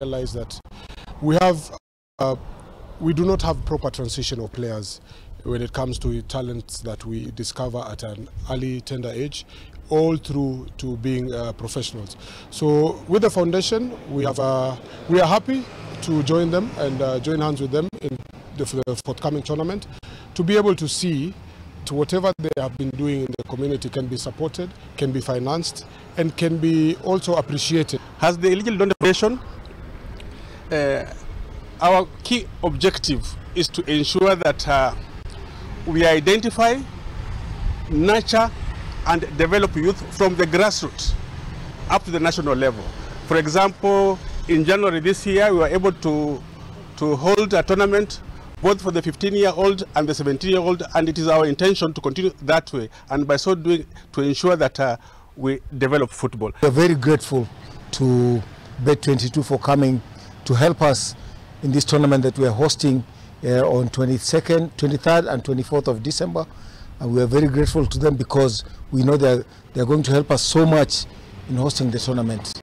realize that we do not have proper transition of players when it comes to talents that we discover at an early tender age, all through to being professionals. So with the foundation, we are happy to join them and join hands with them in the forthcoming tournament to be able to see to whatever they have been doing in the community can be supported, can be financed, and can be also appreciated. As the Lidonde Foundation, our key objective is to ensure that we identify, nurture, and develop youth from the grassroots up to the national level. For example, in January this year, we were able to hold a tournament both for the 15-year-old and the 17-year-old, and it is our intention to continue that way, and by so doing, to ensure that we develop football. We are very grateful to Bet22 for coming to help us in this tournament that we are hosting on 22nd, 23rd and 24th of December. And we are very grateful to them because we know they are going to help us so much in hosting the tournament.